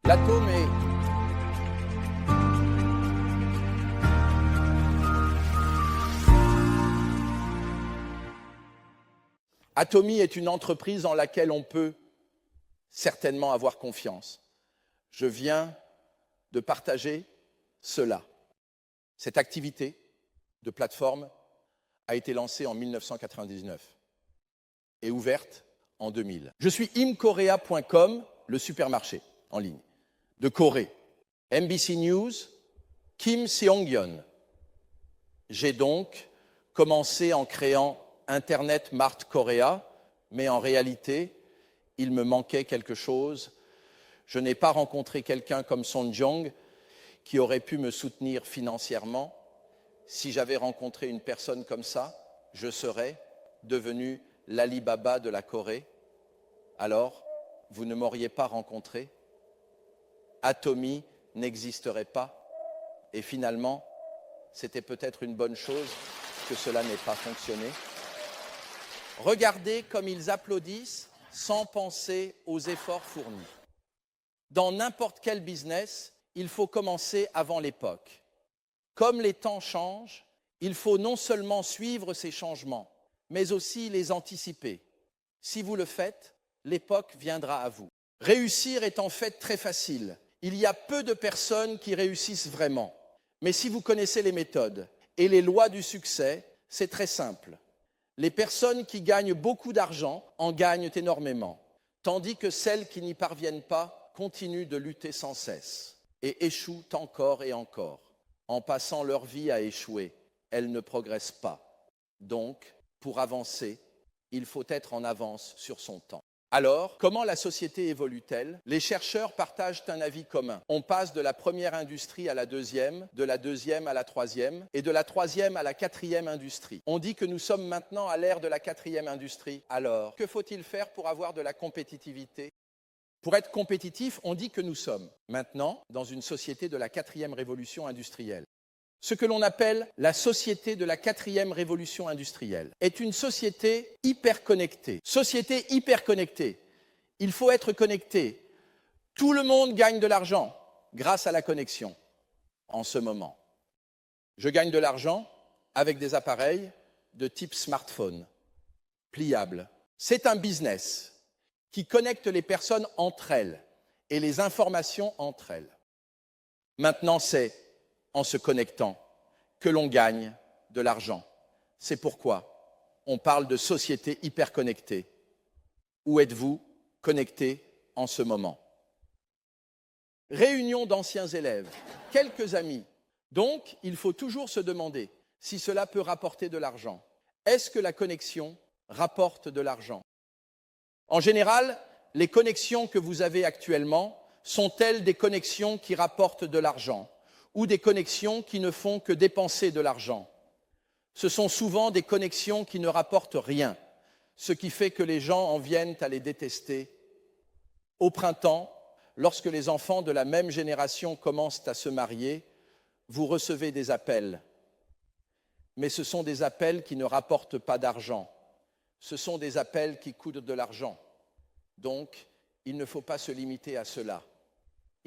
L'atome est Atomy est une entreprise en laquelle on peut certainement avoir confiance. Je viens de partager cela. Cette activité de plateforme a été lancée en 1999 et ouverte en 2000. Je suis imkorea.com, le supermarché en ligne de Corée. MBC News, Kim Seong-yeon. J'ai donc commencé en créant Internet Mart Korea, mais en réalité, il me manquait quelque chose. Je n'ai pas rencontré quelqu'un comme Son Jong qui aurait pu me soutenir financièrement. Si j'avais rencontré une personne comme ça, je serais devenu l'Alibaba de la Corée. Alors, vous ne m'auriez pas rencontré. Atomy n'existerait pas. Et finalement, c'était peut-être une bonne chose que cela n'ait pas fonctionné. Regardez comme ils applaudissent sans penser aux efforts fournis. Dans n'importe quel business, il faut commencer avant l'époque. Comme les temps changent, il faut non seulement suivre ces changements, mais aussi les anticiper. Si vous le faites, l'époque viendra à vous. Réussir est en fait très facile. Il y a peu de personnes qui réussissent vraiment. Mais si vous connaissez les méthodes et les lois du succès, c'est très simple. Les personnes qui gagnent beaucoup d'argent en gagnent énormément, tandis que celles qui n'y parviennent pas continuent de lutter sans cesse et échouent encore et encore. En passant leur vie à échouer, elles ne progressent pas. Donc, pour avancer, il faut être en avance sur son temps. Alors, comment la société évolue-t-elle? Les chercheurs partagent un avis commun. On passe de la première industrie à la deuxième, de la deuxième à la troisième, et de la troisième à la quatrième industrie. On dit que nous sommes maintenant à l'ère de la quatrième industrie. Alors, que faut-il faire pour avoir de la compétitivité? Pour être compétitif, on dit que nous sommes maintenant dans une société de la quatrième révolution industrielle. Ce que l'on appelle la société de la quatrième révolution industrielle est une société hyper connectée. Société hyper connectée. Il faut être connecté. Tout le monde gagne de l'argent grâce à la connexion en ce moment. Je gagne de l'argent avec des appareils de type smartphone, pliable. C'est un business qui connecte les personnes entre elles et les informations entre elles. Maintenant, c'est en se connectant que l'on gagne de l'argent. C'est pourquoi on parle de société hyper connectée. Où êtes-vous connecté en ce moment? Réunion d'anciens élèves, quelques amis. Donc, il faut toujours se demander si cela peut rapporter de l'argent. Est-ce que la connexion rapporte de l'argent? En général, les connexions que vous avez actuellement sont-elles des connexions qui rapportent de l'argent ou des connexions qui ne font que dépenser de l'argent? Ce sont souvent des connexions qui ne rapportent rien, ce qui fait que les gens en viennent à les détester. Au printemps, lorsque les enfants de la même génération commencent à se marier, vous recevez des appels. Mais ce sont des appels qui ne rapportent pas d'argent. Ce sont des appels qui coûtent de l'argent. Donc, il ne faut pas se limiter à cela.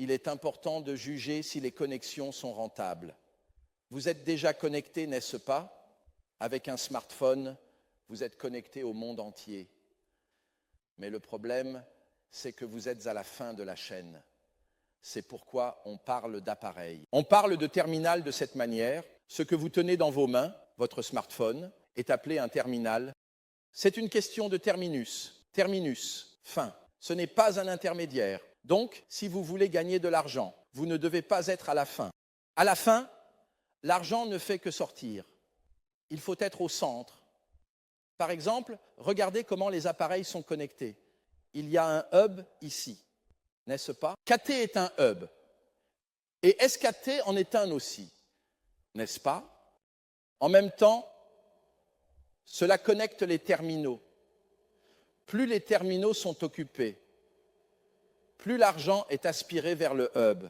Il est important de juger si les connexions sont rentables. Vous êtes déjà connecté, n'est-ce pas? Avec un smartphone, vous êtes connecté au monde entier. Mais le problème, c'est que vous êtes à la fin de la chaîne. C'est pourquoi on parle d'appareil. On parle de terminal de cette manière. Ce que vous tenez dans vos mains, votre smartphone, est appelé un terminal. C'est une question de terminus. Terminus, fin. Ce n'est pas un intermédiaire. Donc, si vous voulez gagner de l'argent, vous ne devez pas être à la fin. À la fin, l'argent ne fait que sortir. Il faut être au centre. Par exemple, regardez comment les appareils sont connectés. Il y a un hub ici, n'est-ce pas? KT est un hub. Et SKT en est un aussi, n'est-ce pas? En même temps, cela connecte les terminaux. Plus les terminaux sont occupés, plus l'argent est aspiré vers le hub,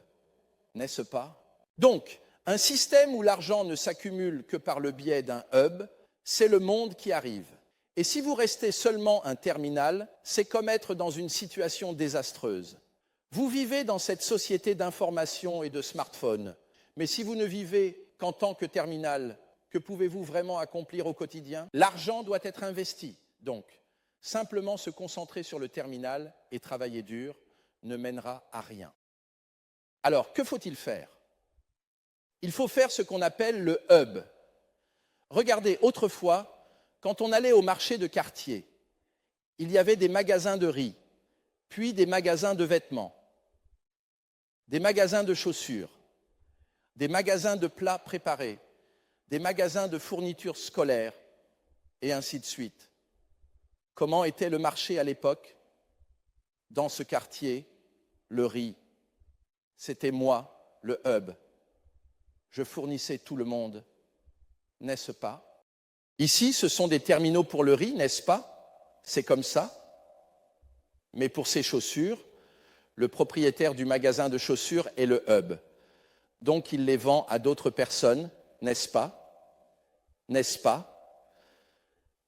n'est-ce pas? Donc, un système où l'argent ne s'accumule que par le biais d'un hub, c'est le monde qui arrive. Et si vous restez seulement un terminal, c'est comme être dans une situation désastreuse. Vous vivez dans cette société d'information et de smartphones, mais si vous ne vivez qu'en tant que terminal, que pouvez-vous vraiment accomplir au quotidien? L'argent doit être investi. Donc, simplement se concentrer sur le terminal et travailler dur ne mènera à rien. Alors, que faut-il faire? Il faut faire ce qu'on appelle le hub. Regardez, autrefois, quand on allait au marché de quartier, il y avait des magasins de riz, puis des magasins de vêtements, des magasins de chaussures, des magasins de plats préparés, des magasins de fournitures scolaires, et ainsi de suite. Comment était le marché à l'époque? Dans ce quartier, le riz, c'était moi, le hub. Je fournissais tout le monde, n'est-ce pas? Ici, ce sont des terminaux pour le riz, n'est-ce pas? C'est comme ça. Mais pour ces chaussures, le propriétaire du magasin de chaussures est le hub. Donc il les vend à d'autres personnes, n'est-ce pas? N'est-ce pas?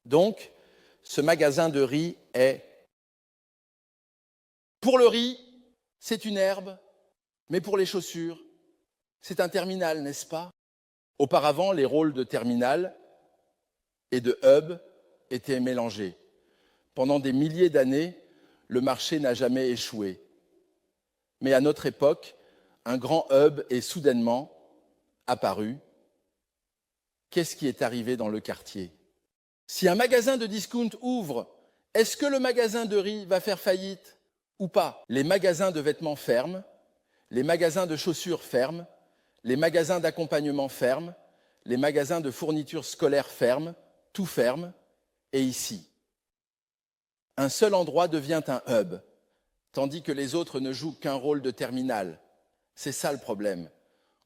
Donc, ce magasin de riz est... Pour le riz, c'est une herbe, mais pour les chaussures, c'est un terminal, n'est-ce pas? Auparavant, les rôles de terminal et de hub étaient mélangés. Pendant des milliers d'années, le marché n'a jamais échoué. Mais à notre époque, un grand hub est soudainement apparu. Qu'est-ce qui est arrivé dans le quartier? Si un magasin de discount ouvre, est-ce que le magasin de riz va faire faillite ou pas? Les magasins de vêtements ferment, les magasins de chaussures ferment, les magasins d'accompagnement ferment, les magasins de fournitures scolaires ferment, tout ferme, et ici, un seul endroit devient un hub, tandis que les autres ne jouent qu'un rôle de terminal. C'est ça le problème.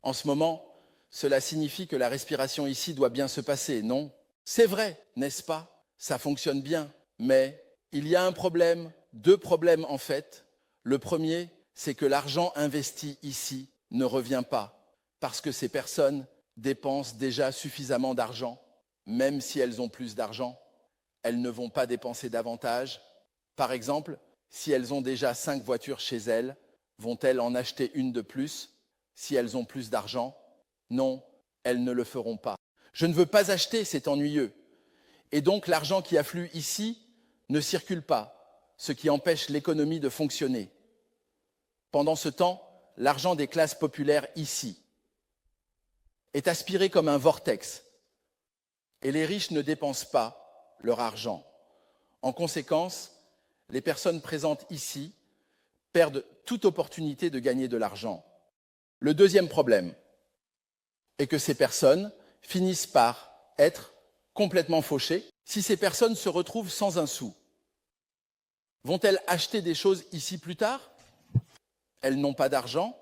En ce moment, cela signifie que la respiration ici doit bien se passer, non? C'est vrai, n'est-ce pas? Ça fonctionne bien, mais il y a un problème, deux problèmes en fait. Le premier, c'est que l'argent investi ici ne revient pas, parce que ces personnes dépensent déjà suffisamment d'argent. Même si elles ont plus d'argent, elles ne vont pas dépenser davantage. Par exemple, si elles ont déjà 5 voitures chez elles, vont-elles en acheter une de plus si elles ont plus d'argent? Non, elles ne le feront pas. Je ne veux pas acheter, c'est ennuyeux. Et donc l'argent qui afflue ici ne circule pas, ce qui empêche l'économie de fonctionner. Pendant ce temps, l'argent des classes populaires ici est aspiré comme un vortex. Et les riches ne dépensent pas leur argent. En conséquence, les personnes présentes ici perdent toute opportunité de gagner de l'argent. Le deuxième problème est que ces personnes finissent par être complètement fauchées si ces personnes se retrouvent sans un sou. Vont-elles acheter des choses ici plus tard? Elles n'ont pas d'argent.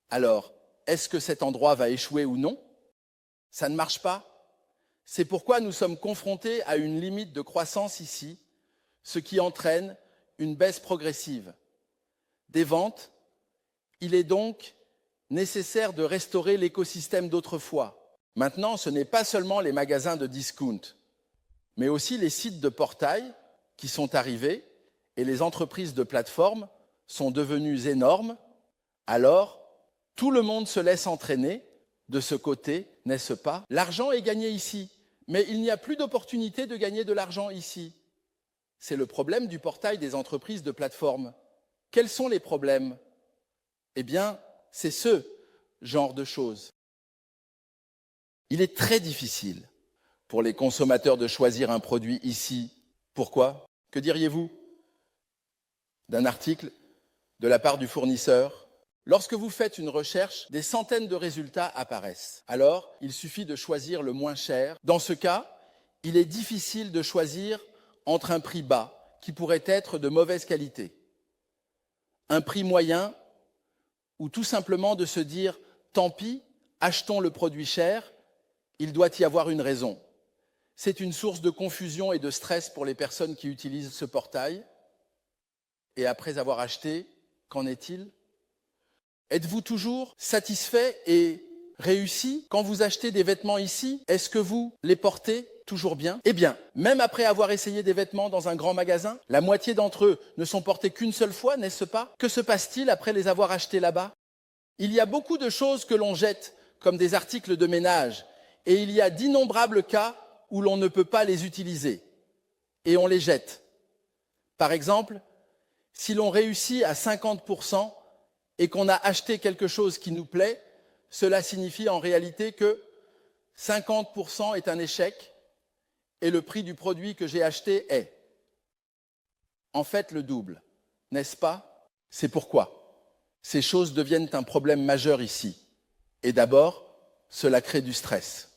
Alors, est-ce que cet endroit va échouer ou non? Ça ne marche pas. C'est pourquoi nous sommes confrontés à une limite de croissance ici, ce qui entraîne une baisse progressive des ventes. Il est donc nécessaire de restaurer l'écosystème d'autrefois. Maintenant, ce n'est pas seulement les magasins de discount, mais aussi les sites de portail qui sont arrivés et les entreprises de plateforme sont devenues énormes. Alors, tout le monde se laisse entraîner de ce côté, n'est-ce pas? L'argent est gagné ici, mais il n'y a plus d'opportunité de gagner de l'argent ici. C'est le problème du portail des entreprises de plateforme. Quels sont les problèmes? Eh bien, c'est ce genre de choses. Il est très difficile pour les consommateurs de choisir un produit ici. Pourquoi? Que diriez-vous d'un article de la part du fournisseur? Lorsque vous faites une recherche, des centaines de résultats apparaissent. Alors, il suffit de choisir le moins cher. Dans ce cas, il est difficile de choisir entre un prix bas, qui pourrait être de mauvaise qualité, un prix moyen, ou tout simplement de se dire « tant pis, achetons le produit cher, il doit y avoir une raison ». C'est une source de confusion et de stress pour les personnes qui utilisent ce portail. Et après avoir acheté, qu'en est-il? Êtes-vous toujours satisfait et réussi quand vous achetez des vêtements ici? Est-ce que vous les portez toujours bien? Eh bien, même après avoir essayé des vêtements dans un grand magasin, la moitié d'entre eux ne sont portés qu'une seule fois, n'est-ce pas? Que se passe-t-il après les avoir achetés là-bas? Il y a beaucoup de choses que l'on jette comme des articles de ménage, et il y a d'innombrables cas où l'on ne peut pas les utiliser, et on les jette. Par exemple, si l'on réussit à 50% et qu'on a acheté quelque chose qui nous plaît, cela signifie en réalité que 50% est un échec et le prix du produit que j'ai acheté est en fait le double, n'est-ce pas? C'est pourquoi ces choses deviennent un problème majeur ici. Et d'abord, cela crée du stress.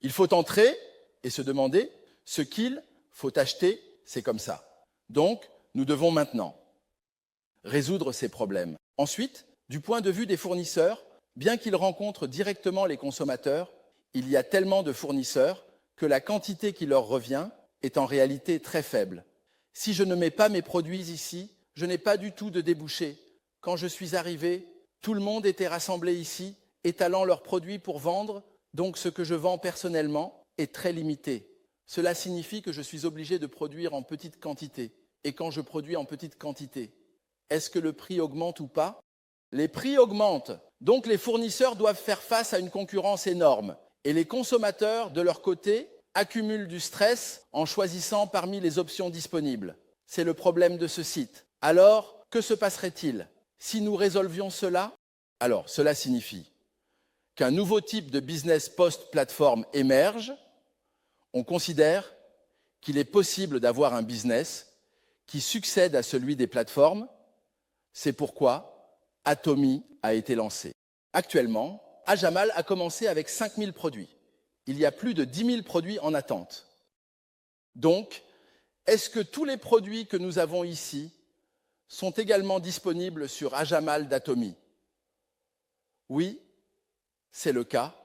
Il faut entrer et se demander ce qu'il faut acheter, c'est comme ça. Donc, nous devons maintenant résoudre ces problèmes. Ensuite, du point de vue des fournisseurs, bien qu'ils rencontrent directement les consommateurs, il y a tellement de fournisseurs que la quantité qui leur revient est en réalité très faible. Si je ne mets pas mes produits ici, je n'ai pas du tout de débouchés. Quand je suis arrivé, tout le monde était rassemblé ici, étalant leurs produits pour vendre, donc ce que je vends personnellement est très limité. Cela signifie que je suis obligé de produire en petite quantité. Et quand je produis en petite quantité, est-ce que le prix augmente ou pas? Les prix augmentent, donc les fournisseurs doivent faire face à une concurrence énorme. Et les consommateurs, de leur côté, accumulent du stress en choisissant parmi les options disponibles. C'est le problème de ce site. Alors, que se passerait-il si nous résolvions cela? Alors, cela signifie qu'un nouveau type de business post-plateforme émerge. On considère qu'il est possible d'avoir un business qui succède à celui des plateformes. C'est pourquoi Atomy a été lancé. Actuellement, Ajamal a commencé avec 5000 produits. Il y a plus de 10 000 produits en attente. Donc, est-ce que tous les produits que nous avons ici sont également disponibles sur Ajamal d'Atomy? Oui, c'est le cas.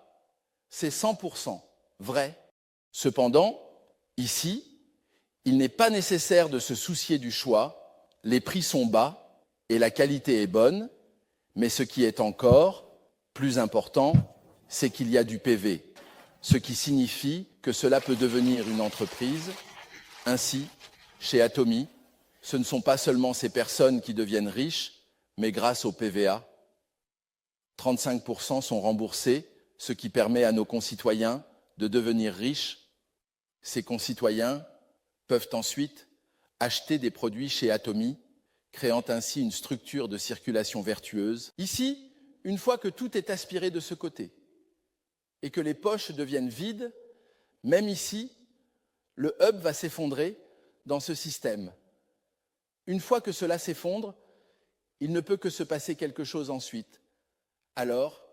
C'est 100% vrai. Cependant, ici, il n'est pas nécessaire de se soucier du choix. Les prix sont bas et la qualité est bonne. Mais ce qui est encore plus important, c'est qu'il y a du PV, ce qui signifie que cela peut devenir une entreprise. Ainsi, chez Atomy, ce ne sont pas seulement ces personnes qui deviennent riches, mais grâce au PVA, 35% sont remboursés, ce qui permet à nos concitoyens de devenir riches. Ces concitoyens peuvent ensuite acheter des produits chez Atomy, créant ainsi une structure de circulation vertueuse. Ici, une fois que tout est aspiré de ce côté et que les poches deviennent vides, même ici, le hub va s'effondrer dans ce système. Une fois que cela s'effondre, il ne peut que se passer quelque chose ensuite. Alors,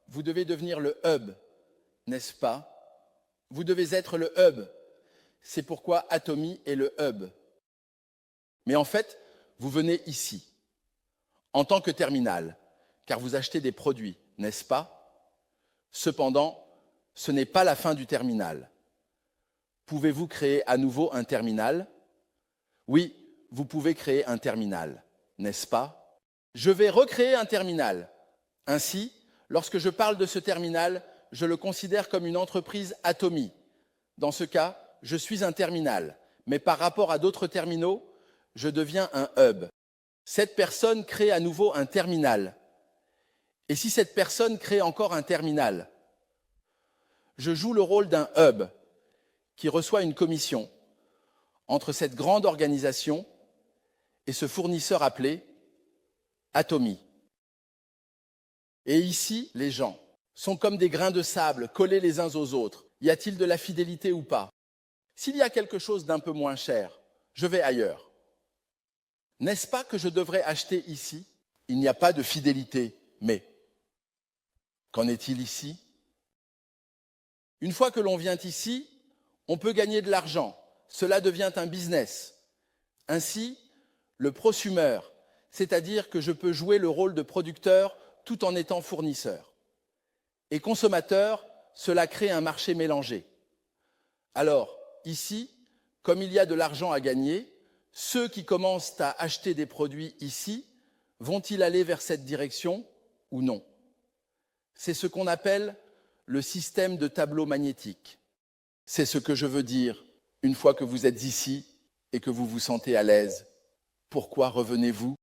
vous devez devenir le hub, n'est-ce pas? Vous devez être le hub. C'est pourquoi Atomy est le hub. Mais en fait, vous venez ici, en tant que terminal, car vous achetez des produits, n'est-ce pas? Cependant, ce n'est pas la fin du terminal. Pouvez-vous créer à nouveau un terminal? Oui, vous pouvez créer un terminal, n'est-ce pas? Je vais recréer un terminal. Ainsi, lorsque je parle de ce terminal, je le considère comme une entreprise Atomy. Dans ce cas, je suis un terminal, mais par rapport à d'autres terminaux, je deviens un hub. Cette personne crée à nouveau un terminal. Et si cette personne crée encore un terminal, je joue le rôle d'un hub qui reçoit une commission entre cette grande organisation et ce fournisseur appelé Atomy. Et ici, les gens sont comme des grains de sable collés les uns aux autres. Y a-t-il de la fidélité ou pas? S'il y a quelque chose d'un peu moins cher, je vais ailleurs. N'est-ce pas que je devrais acheter ici? Il n'y a pas de fidélité, mais qu'en est-il ici? Une fois que l'on vient ici, on peut gagner de l'argent. Cela devient un business. Ainsi, le prosumeur, c'est-à-dire que je peux jouer le rôle de producteur tout en étant fournisseur. Et consommateur, cela crée un marché mélangé. Alors, ici, comme il y a de l'argent à gagner, ceux qui commencent à acheter des produits ici, vont-ils aller vers cette direction ou non? C'est ce qu'on appelle le système de tableau magnétique. C'est ce que je veux dire une fois que vous êtes ici et que vous vous sentez à l'aise. Pourquoi revenez-vous?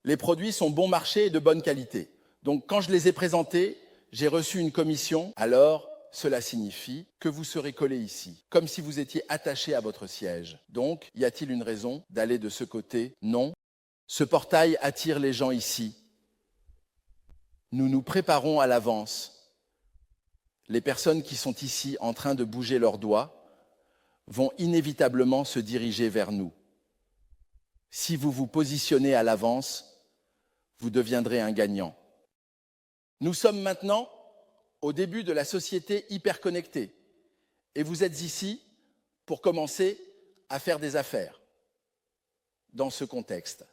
Les produits sont bon marché et de bonne qualité. Donc quand je les ai présentés, j'ai reçu une commission, alors cela signifie que vous serez collé ici, comme si vous étiez attaché à votre siège. Donc, y a-t-il une raison d'aller de ce côté? Non. Ce portail attire les gens ici. Nous nous préparons à l'avance. Les personnes qui sont ici en train de bouger leurs doigts vont inévitablement se diriger vers nous. Si vous vous positionnez à l'avance, vous deviendrez un gagnant. Nous sommes maintenant au début de la société hyperconnectée et vous êtes ici pour commencer à faire des affaires dans ce contexte.